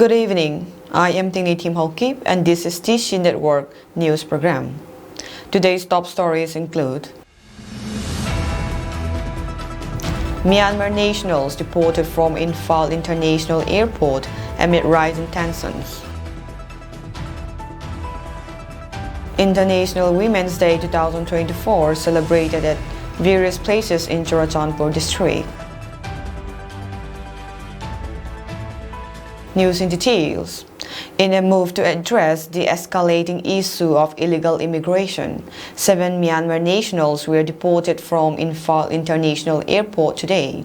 Good evening. I am Tingni Tim Hokip and this is TC Network News Program. Today's top stories include Myanmar Nationals deported from Imphal International Airport amid rising tensions. International Women's Day 2024 celebrated at various places in Churachandpur district. News in details. In a move to address the escalating issue of illegal immigration, 7 Myanmar nationals were deported from Imphal International Airport today.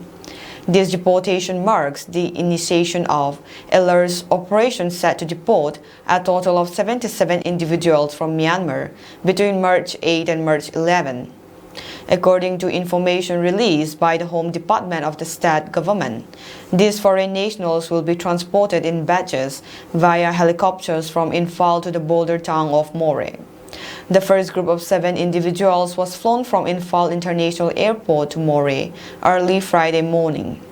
This deportation marks the initiation of a large operation set to deport a total of 77 individuals from Myanmar between March 8 and March 11. According to information released by the Home Department of the state government, these foreign nationals will be transported in batches via helicopters from Imphal to the border town of More. The first group of 7 individuals was flown from Imphal International Airport to More early Friday morning.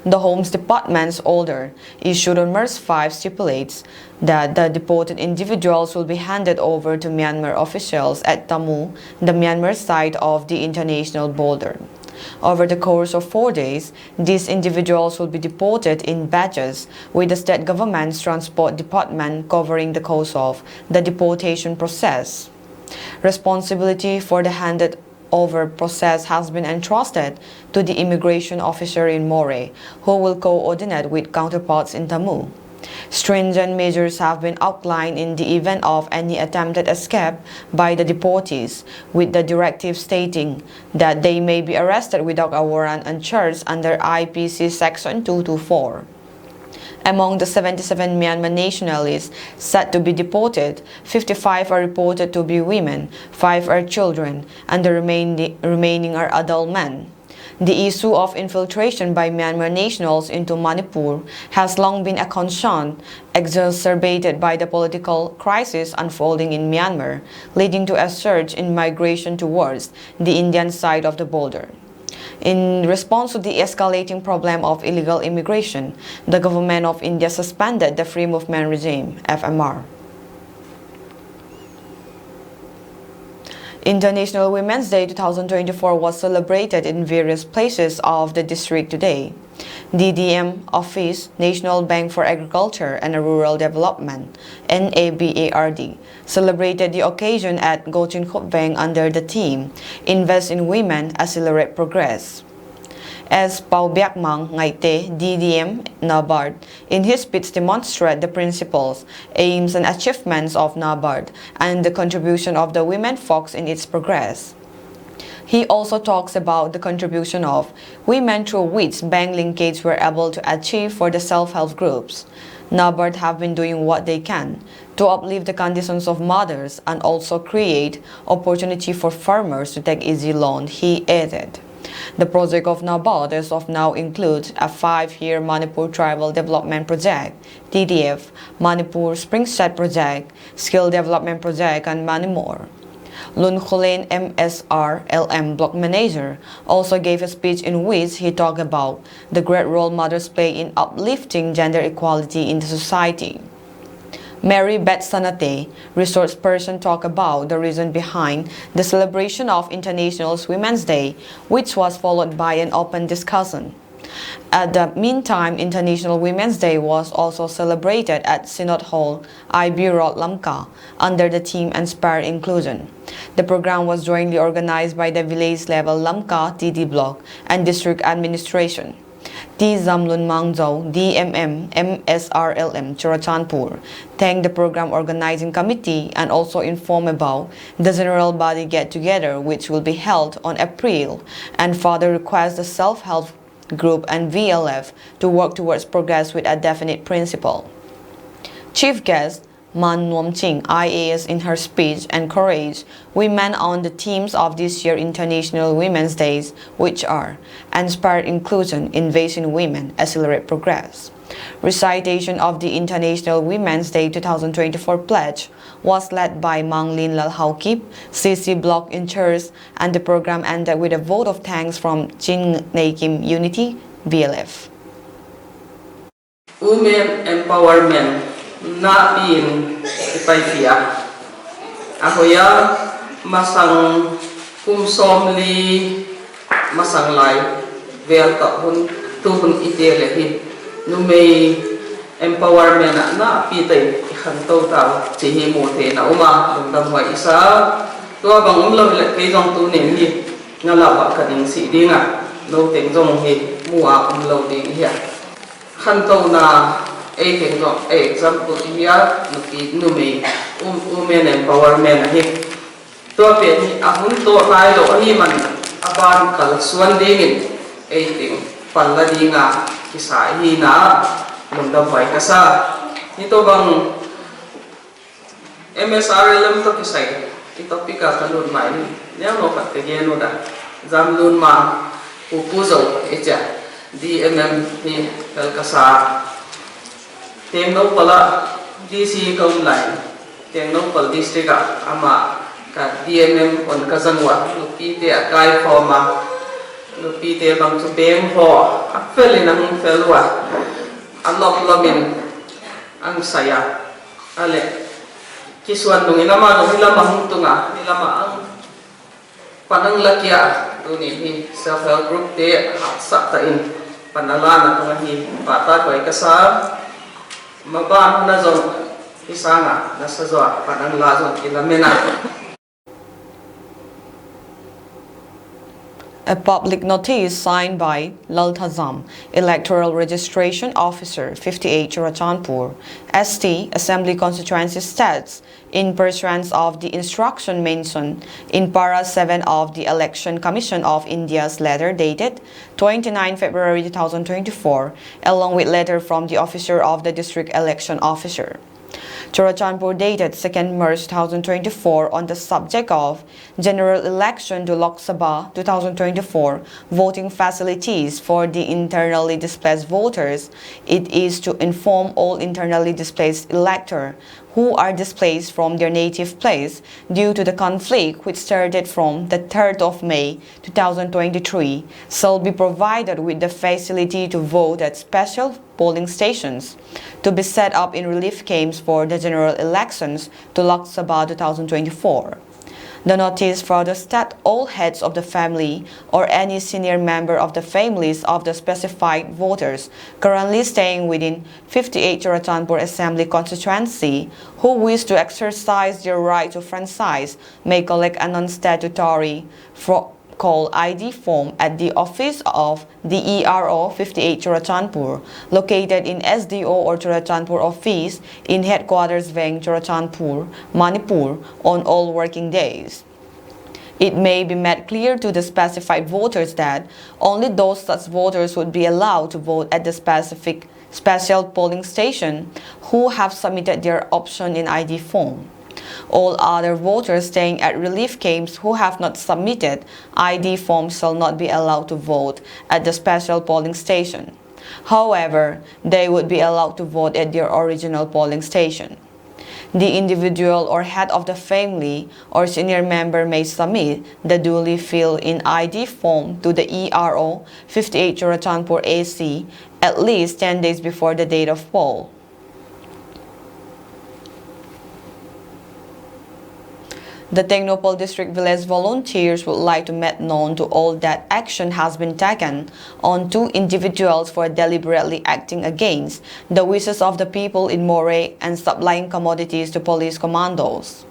The Home Department's order, issued on March 5, stipulates that the deported individuals will be handed over to Myanmar officials at Tamu, the Myanmar side of the international border. Over the course of 4 days, these individuals will be deported in batches, with the state government's transport department covering the course of the deportation process. Responsibility for the handed over process has been entrusted to the immigration officer in More, who will coordinate with counterparts in Tamu. Stringent measures have been outlined in the event of any attempted escape by the deportees, with the directive stating that they may be arrested without a warrant and charged under IPC Section 224. Among the 77 Myanmar nationalists set to be deported, 55 are reported to be women, 5 are children, and the remaining are adult men. The issue of infiltration by Myanmar nationals into Manipur has long been a concern, exacerbated by the political crisis unfolding in Myanmar, leading to a surge in migration towards the Indian side of the border. In response to the escalating problem of illegal immigration, the government of India suspended the Free Movement Regime, FMR. International Women's Day 2024 was celebrated in various places of the district today. DDM Office, National Bank for Agriculture and Rural Development, NABARD, celebrated the occasion at Gochin Khopveng under the theme Invest in Women, Accelerate Progress. As Pau Biak Mang Ngaite, DDM NABARD, in his speech demonstrated the principles, aims and achievements of NABARD and the contribution of the women folks in its progress. He also talks about the contribution of women through which bank linkage were able to achieve for the self-help groups. NABARD have been doing what they can to uplift the conditions of mothers and also create opportunity for farmers to take easy loan, he added. The project of NABARD as of now includes a 5-year Manipur Tribal Development Project, TDF, Manipur Spring Set Project, Skill Development Project, and many more. Lun Kholen MSRLM Block Manager also gave a speech in which he talked about the great role mothers play in uplifting gender equality in the society. Mary Beth Sanate, resource person, talked about the reason behind the celebration of International Women's Day, which was followed by an open discussion. At the meantime, International Women's Day was also celebrated at Synod Hall, IB Road, Lumka, under the theme Inspire Inclusion. The program was jointly organized by the village-level Lumka TD Block and District Administration. T. Zamlun Mangzhou, DMM, MSRLM, Churachandpur, thanked the program organizing committee and also informed about the general body get-together which will be held on April, and further request the self-help group and VLF to work towards progress with a definite principle. Chief guest Man Nuom Ching, IAS, in her speech encouraged women on the themes of this year's International Women's Days, which are Inspire Inclusion, Invest in Women, Accelerate Progress. Recitation of the International Women's Day 2024 pledge was led by Mang Lin Lal Hau Kip, CC Block in Church, and the program ended with a vote of thanks from Chin Nay Kim Unity, VLF. women empowerment na in ipaifia. Ahoya masang kumsomli masang lai vel ka hun tuhun itelehi numei empowerment na pitay ikanto ta sihi mo te na uma dam wa isa to bang umlo le kay jong tu ne ni ngala ba kading si dinga no teng jong hi muwa umlo ding hiya kanto na teng jong example hiya nuki numei women empowerment hi to pe ni ahun to lai lo hi man aban kal suan dingin teng palla dinga kisa hi na lungdam vai kasa ito bang MSRLM to kisay ito pika kalun mai niya no kat kageno da zamlun ma pupuzo etya DMM ni kasa tengno pala DC kaumlain tengno pal district ama ka DMM on kazangwa lupi te akai khoma lupi te bang chu bem ho akfel nang felwa alok lamin ang saya ale kiswan nung ilama nung ilama hungtunga ilama ang panang lakya duni hi self help group te sakta in panalana tunga hi bata ko ikasa maban na zon isanga nasa zwa panang la zon ilamena. A public notice signed by Laltazam, Electoral Registration Officer, 58 Churachandpur, ST, Assembly Constituency states, in pursuance of the instruction mentioned in Para 7 of the Election Commission of India's letter dated 29 February 2024, along with letter from the officer of the District Election Officer. Churachandpur dated 2nd March 2024 on the subject of General Election to Lok Sabha 2024 voting facilities for the internally displaced voters. It is to inform all internally displaced electors who are displaced from their native place due to the conflict which started from the 3rd of May 2023 shall be provided with the facility to vote at special polling stations to be set up in relief camps for the general elections to Lok Sabha 2024. The notice further states all heads of the family or any senior member of the families of the specified voters currently staying within 58 Churachandpur Assembly constituency who wish to exercise their right to franchise may collect a non-statutory call ID form at the office of the ERO 58 Churachandpur, located in SDO or Churachandpur office in headquarters Veng Churachandpur, Manipur, on all working days. It may be made clear to the specified voters that only those such voters would be allowed to vote at the specific special polling station who have submitted their option in ID form. All other voters staying at relief camps who have not submitted ID forms shall not be allowed to vote at the special polling station. However, they would be allowed to vote at their original polling station. The individual or head of the family or senior member may submit the duly filled-in ID form to the ERO 58 Churachandpur AC at least 10 days before the date of poll. The Technopol District Village volunteers would like to make known to all that action has been taken on two individuals for deliberately acting against the wishes of the people in Moray and supplying commodities to police commandos.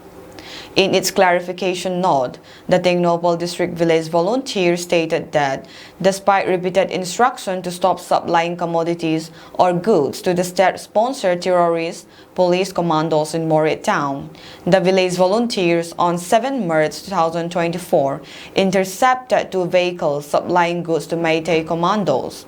In its clarification note, the Technopol District Village volunteers stated that despite repeated instruction to stop supplying commodities or goods to the state-sponsored terrorist police commandos in Moray town, the village volunteers on 7 March 2024 intercepted two vehicles supplying goods to Meitei commandos.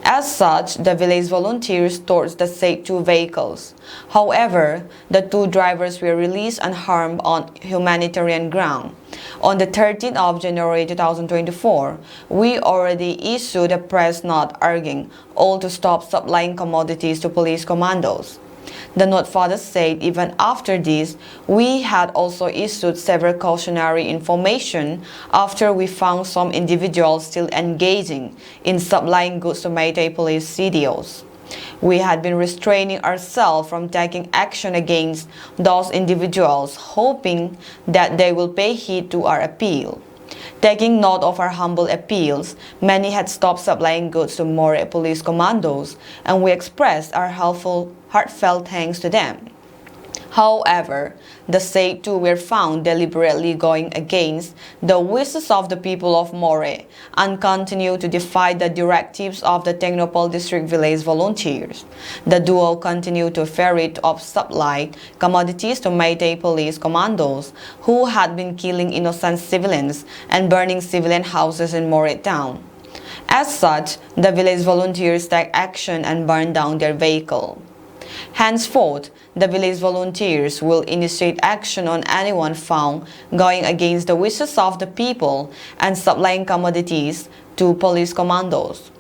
As such, the village volunteers torched the said two vehicles. However, the two drivers were released unharmed on humanitarian ground. On the 13th of January 2024, we already issued a press note urging all to stop supplying commodities to police commandos. The note further said even after this, we had also issued several cautionary information after we found some individuals still engaging in supplying goods to Meitei police CDOs. We had been restraining ourselves from taking action against those individuals, hoping that they will pay heed to our appeal. Taking note of our humble appeals, many had stopped supplying goods to More police commandos, and we expressed our heartfelt thanks to them. However, the said two were found deliberately going against the wishes of the people of More and continued to defy the directives of the Technopole District Village volunteers. The duo continued to ferry of supplied commodities to Mayday police commandos who had been killing innocent civilians and burning civilian houses in More town. As such, the village volunteers took action and burned down their vehicle. Henceforth, the village volunteers will initiate action on anyone found going against the wishes of the people and supplying commodities to police commandos.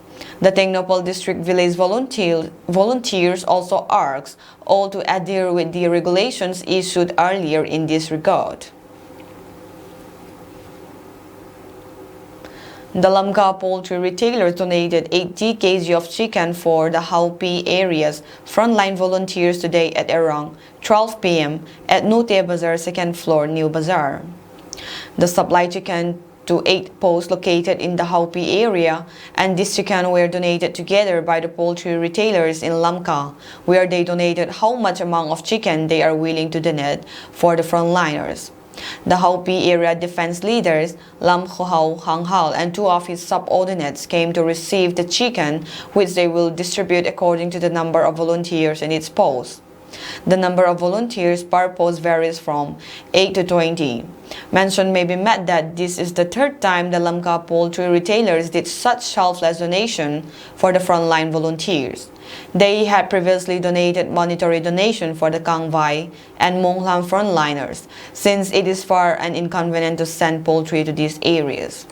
The Technopole District Village volunteers also urge all to adhere with the regulations issued earlier in this regard. The Lumka poultry retailers donated 80 kg of chicken for the Haupi area's frontline volunteers today at around 12 p.m. at Nute Bazaar, second floor, New Bazaar. The supply chicken to 8 posts located in the Haupi area, and this chicken were donated together by the poultry retailers in Lumka, where they donated how much amount of chicken they are willing to donate for the frontliners. The Haupi area defense leaders, Lam Khohau Hanghal, and 2 of his subordinates came to receive the chicken, which they will distribute according to the number of volunteers in its post. The number of volunteers per post varies from 8 to 20. Mention may be made that this is the 3rd time the Lumka poultry retailers did such selfless donation for the frontline volunteers. They had previously donated monetary donation for the Kangvai and Monglam frontliners, since it is far and inconvenient to send poultry to these areas.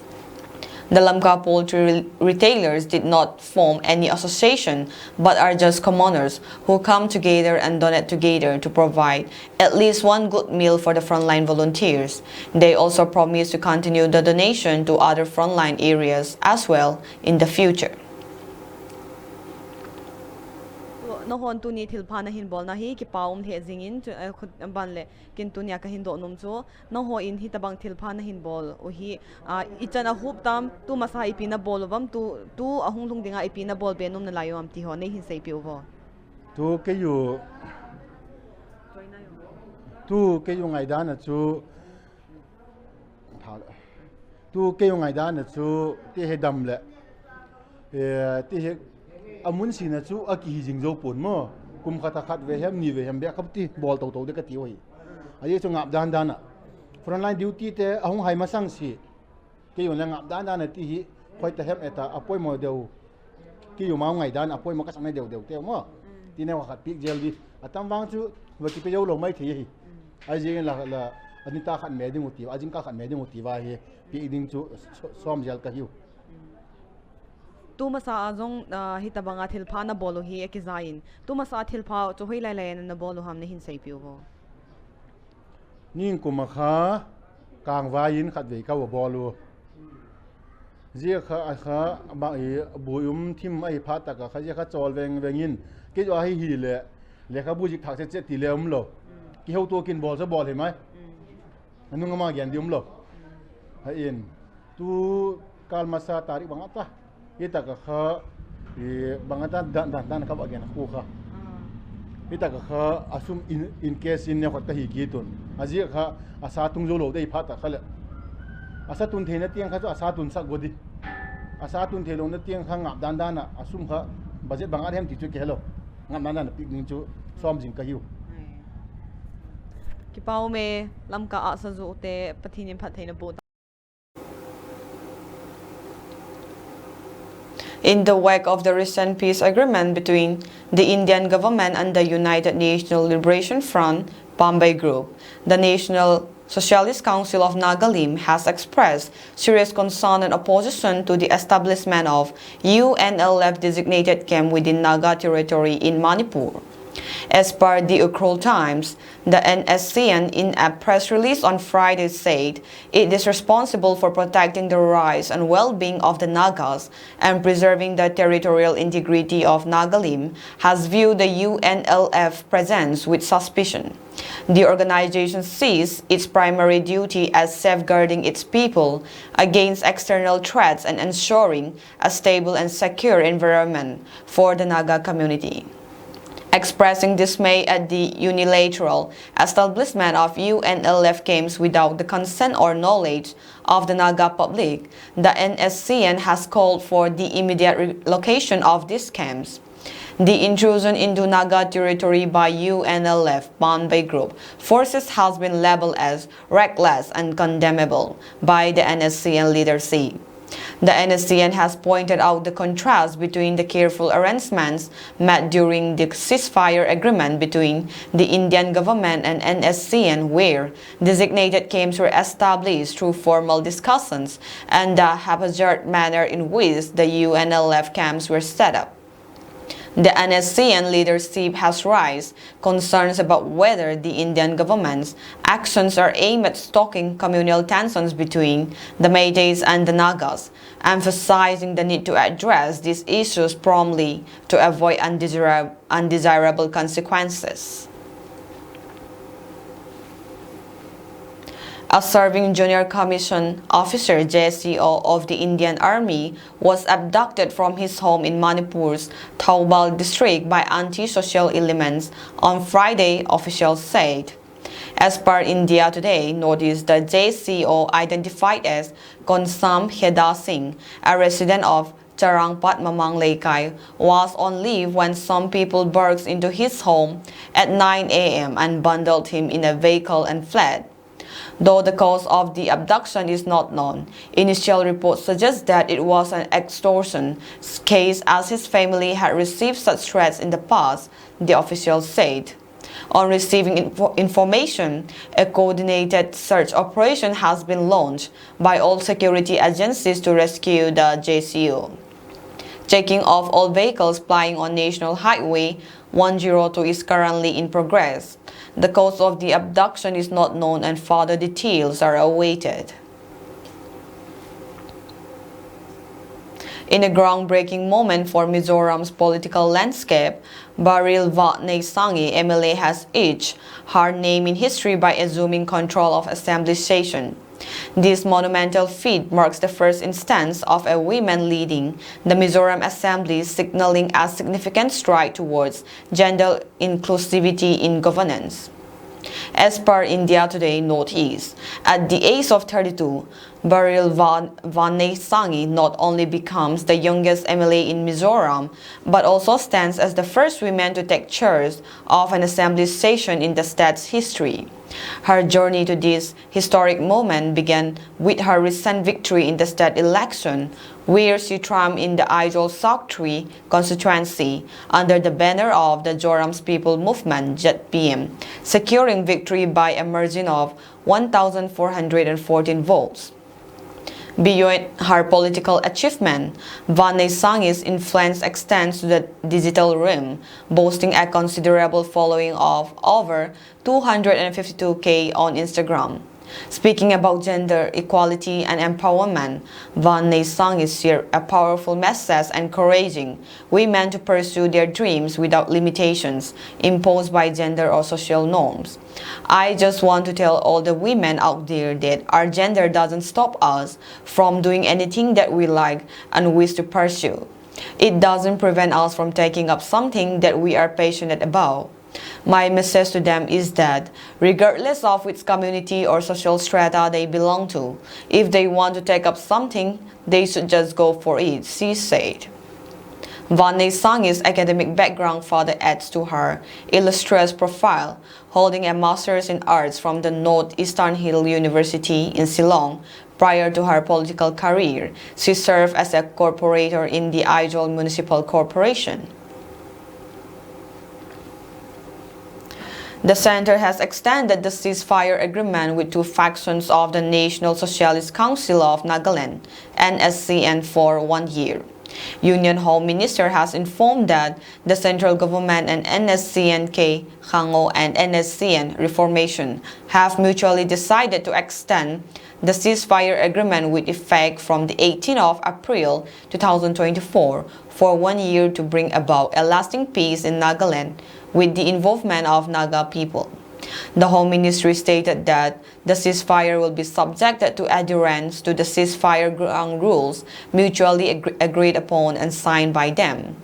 The Lumka poultry retailers did not form any association but are just commoners who come together and donate together to provide at least one good meal for the frontline volunteers. They also promise to continue the donation to other frontline areas as well in the future. Nohon tu ni thilpha na hin bol na hi ki paum the jingin khut ban le kin tu nya ka hin do num chu noho in hi tabang thilpha na hin bol o hi ichana hup tam tu masa ipina bolovam tu ahung lung dinga ipina bol be num na layo am ti ho nei hin sei pi wo tu ke yu ngai da na chu tu ke yu ngai da na chu ti he dam le ti he amun si na chu aki jing zo pon mo kum khata khat ve hem ni ve hem be khap ti bol to de ka ti hoi ai chu ngap dan dan na frontline duty te ahung hai masang si ke yu ngap dan dan na ti hi khoi ta hem eta apoi mo deu ki yu ma ngai dan apoi mo ka sang deu te mo ti ne wa khat pik gel di atam wang chu wa ki pe yo lo mai thi hi ai jing la anita khat me ding uti ajing ka khat me ding uti wa hi pi ding chu som gel ka hiu tu masa azong hitabanga thilpha na bolo hi ekizain tu masa thilpha chu hoi lai lai na bolo ham ne hin sei pi wo ning kuma kha kang wa yin khat ve ka wo bolu je kha ba e buyum thim ai pha ta ka kha je kha chol vengin ke jo hi hi le kha bu jik thak se che ti le lo ki ho to kin bol se bol he mai anu ngama gyan dium lo ha in tu kal masa tarik bangata ita ka kha bangata dan ka ba gen ku kha ita ka kha asum in case in ne khot hi gi tun aji kha asa tung zo lo dei pha ta khala asa tun the na tiang kha asa tun sa godi asa tun the lo na tiang kha ngap dan na asum kha budget bangat hem ti chu ke hello ngam nan na pik ning chu som jing ka hiu ki pau me lamka a sa zo te pathinim phat theina bo. In the wake of the recent peace agreement between the Indian government and the United National Liberation Front, Bombay Group, the National Socialist Council of Nagaland has expressed serious concern and opposition to the establishment of UNLF designated camp within Naga territory in Manipur. As per the Ukhrul Times, the NSCN in a press release on Friday said it is responsible for protecting the rights and well-being of the Nagas and preserving the territorial integrity of Nagaland, has viewed the UNLF presence with suspicion. The organization sees its primary duty as safeguarding its people against external threats and ensuring a stable and secure environment for the Naga community. Expressing dismay at the unilateral establishment of UNLF camps without the consent or knowledge of the Naga public, the NSCN has called for the immediate relocation of these camps. The intrusion into Naga territory by UNLF Banbay Group forces has been labeled as reckless and condemnable by the NSCN leadership. The NSCN has pointed out the contrast between the careful arrangements made during the ceasefire agreement between the Indian government and NSCN, where designated camps were established through formal discussions, and the haphazard manner in which the UNLF camps were set up. The NSCN leadership has raised concerns about whether the Indian government's actions are aimed at stoking communal tensions between the Meiteis and the Nagas, emphasizing the need to address these issues promptly to avoid undesirable consequences. A serving junior commission officer JCO of the Indian Army was abducted from his home in Manipur's Thoubal district by anti-social elements on Friday, officials said. As per India Today, noticed the JCO identified as Konsam Heda Singh, a resident of Charangpat Mamang Laikai, was on leave when some people burst into his home at 9 a.m. and bundled him in a vehicle and fled. Though the cause of the abduction is not known, initial reports suggest that it was an extortion case as his family had received such threats in the past, the officials said. On receiving information, a coordinated search operation has been launched by all security agencies to rescue the JCO. Checking of all vehicles plying on National Highway 102 is currently in progress. The cause of the abduction is not known and further details are awaited. In a groundbreaking moment for Mizoram's political landscape, Baril Vatne Sangi MLA has etched her name in history by assuming control of assembly session. This monumental feat marks the first instance of a woman leading the Mizoram Assembly, signaling a significant stride towards gender inclusivity in governance. As per India Today Northeast, at the age of 32, Baril Vatne Sangi not only becomes the youngest MLA in Mizoram, but also stands as the first woman to take charge of an assembly session in the state's history. Her journey to this historic moment began with her recent victory in the state election, where she triumphed in the Aizol South 3 constituency under the banner of the Joram's People Movement (JPM), securing victory by a margin of 1,414 votes. Beyond her political achievement, Vatne Sangi's influence extends to the digital realm, boasting a considerable following of over 252K on Instagram. Speaking about gender equality and empowerment, Vatne Sangi shared a powerful message encouraging women to pursue their dreams without limitations imposed by gender or social norms. I just want to tell all the women out there that our gender doesn't stop us from doing anything that we like and wish to pursue. It doesn't prevent us from taking up something that we are passionate about. My message to them is that, regardless of which community or social strata they belong to, if they want to take up something, they should just go for it, she said. Vatne Sangi's academic background further adds to her illustrious profile, holding a master's in arts from the Northeastern Hill University in Shillong. Prior to her political career, she served as a corporator in the Aizol Municipal Corporation. The center has extended the ceasefire agreement with two factions of the National Socialist Council of Nagaland (NSCN) for 1 year. Union Home Minister has informed that the central government and NSCN-K, Hango and NSCN reformation have mutually decided to extend the ceasefire agreement with effect from the 18th of April 2024 for 1 year to bring about a lasting peace in Nagaland with the involvement of Naga people. The Home Ministry stated that the ceasefire will be subjected to adherence to the ceasefire ground rules mutually agreed upon and signed by them.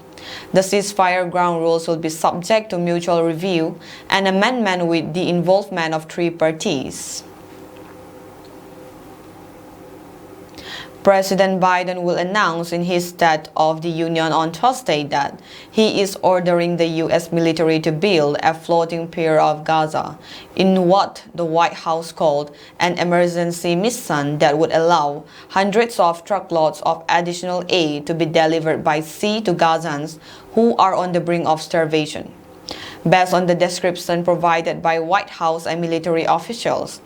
The ceasefire ground rules will be subject to mutual review and amendment with the involvement of 3 parties. President Biden will announce in his State of the Union on Thursday that he is ordering the U.S. military to build a floating pier of Gaza in what the White House called an emergency mission that would allow hundreds of truckloads of additional aid to be delivered by sea to Gazans who are on the brink of starvation. Based on the description provided by White House and military officials,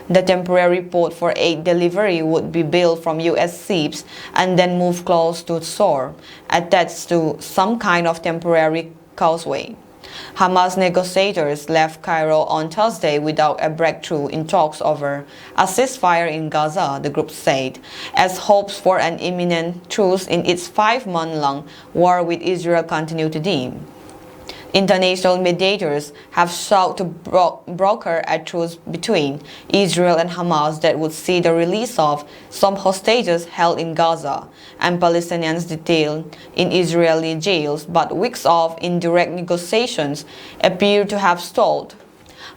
the temporary port for aid delivery would be built from U.S. ships and then moved close to shore, attached to some kind of temporary causeway. Hamas negotiators left Cairo on Thursday without a breakthrough in talks over a ceasefire in Gaza, the group said, as hopes for an imminent truce in its 5-month-long war with Israel continue to dim. International mediators have sought to broker a truce between Israel and Hamas that would see the release of some hostages held in Gaza and Palestinians detained in Israeli jails, but weeks of indirect negotiations appear to have stalled.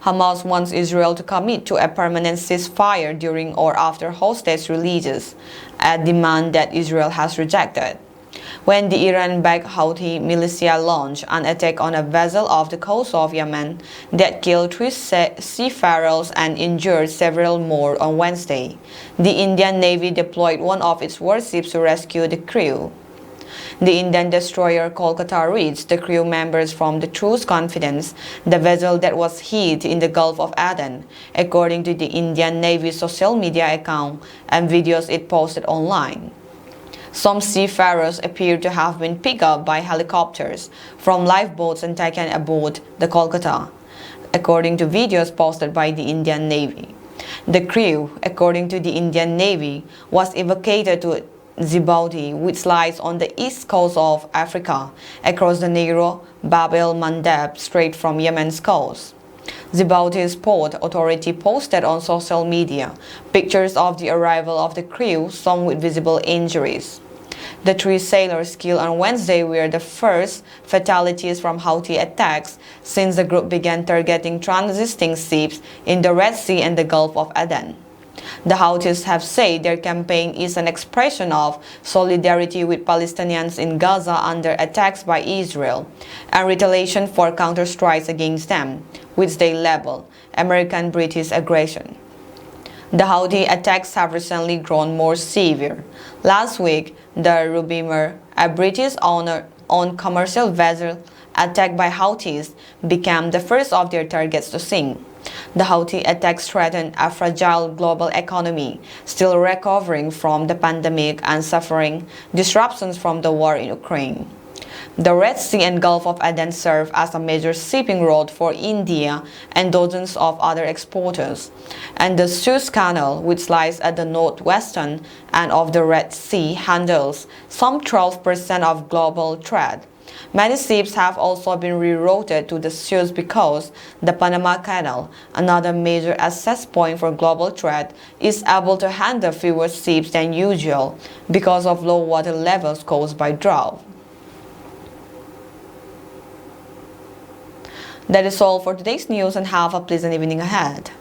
Hamas wants Israel to commit to a permanent ceasefire during or after hostage releases, a demand that Israel has rejected. When the Iran-backed Houthi militia launched an attack on a vessel off the coast of Yemen that killed 3 seafarers and injured several more on Wednesday, the Indian Navy deployed one of its warships to rescue the crew. The Indian destroyer Kolkata reached the crew members from the Truce Confidence, the vessel that was hid in the Gulf of Aden, according to the Indian Navy's social media account and videos it posted online. Some seafarers appear to have been picked up by helicopters from lifeboats and taken aboard the Kolkata, according to videos posted by the Indian Navy. The crew, according to the Indian Navy, was evacuated to Djibouti, which lies on the east coast of Africa, across the narrow Bab el-Mandeb Strait from Yemen's coast. Djibouti's port authority posted on social media pictures of the arrival of the crew, some with visible injuries. The 3 sailors killed on Wednesday were the first fatalities from Houthi attacks since the group began targeting transiting ships in the Red Sea and the Gulf of Aden. The Houthis have said their campaign is an expression of solidarity with Palestinians in Gaza under attacks by Israel and retaliation for counter-strikes against them, which they label American-British aggression. The Houthi attacks have recently grown more severe. Last week, the Rubimer, a British-owned commercial vessel attacked by Houthis, became the first of their targets to sink. The Houthi attacks threaten a fragile global economy, still recovering from the pandemic and suffering disruptions from the war in Ukraine. The Red Sea and Gulf of Aden serve as a major shipping route for India and dozens of other exporters, and the Suez Canal, which lies at the northwestern end of the Red Sea, handles some 12% of global trade. Many ships have also been rerouted to the Suez because the Panama Canal, another major access point for global trade, is able to handle fewer ships than usual because of low water levels caused by drought. That is all for today's news, and have a pleasant evening ahead.